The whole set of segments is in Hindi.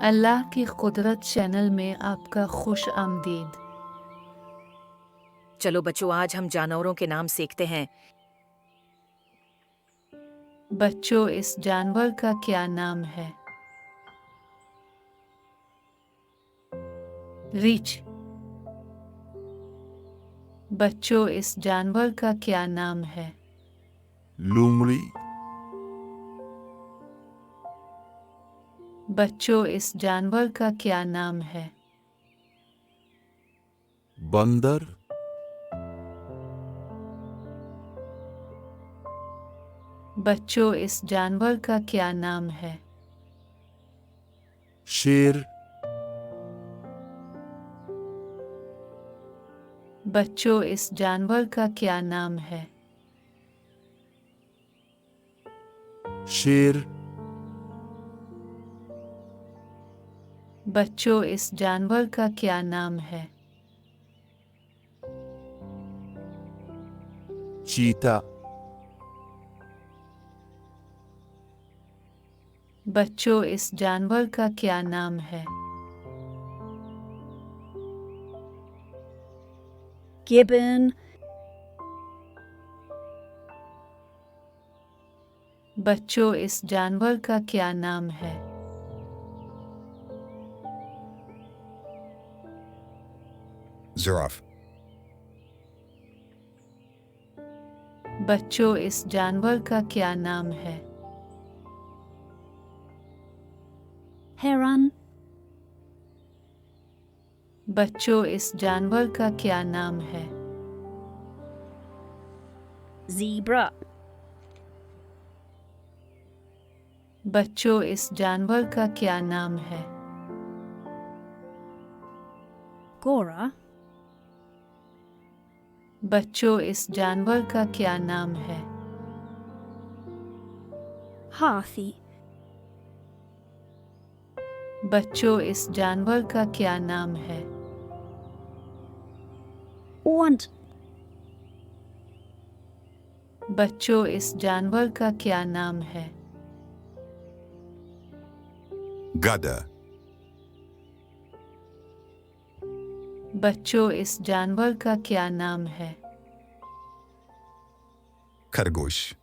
अल्लाह की कुदरत चैनल में आपका खुश आमदीद। चलो बच्चों, आज हम जानवरों के नाम सीखते हैं। बच्चों, इस जानवर का क्या नाम है? रीछ। बच्चों, इस जानवर का क्या नाम है? लुमड़ी, बच्चों, इस जानवर का क्या नाम है? बंदर, बच्चों, इस जानवर का क्या नाम है? शेर, बच्चों, इस जानवर का क्या नाम है? शेर, बच्चों, इस जानवर का क्या नाम है? चीता, बच्चों, इस जानवर का क्या नाम है? gibbon, बच्चों, इस जानवर का क्या नाम है? Giraffe. बच्चों, इस जानवर का क्या नाम है? heron, बच्चों, इस जानवर का क्या नाम है? zebra, बच्चों, इस जानवर का क्या नाम है? gora, बच्चों, इस जानवर का क्या नाम है? hathi, बच्चों, इस जानवर का क्या नाम है? want, बच्चों, इस जानवर का क्या नाम है? Gada. बच्चों, इस जानवर का क्या नाम है? Khargosh.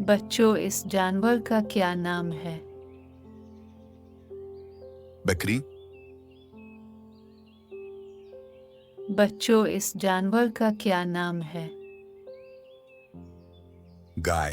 बच्चों, इस जानवर का क्या नाम है? Bakri. बच्चों, इस जानवर का क्या नाम है? Guy.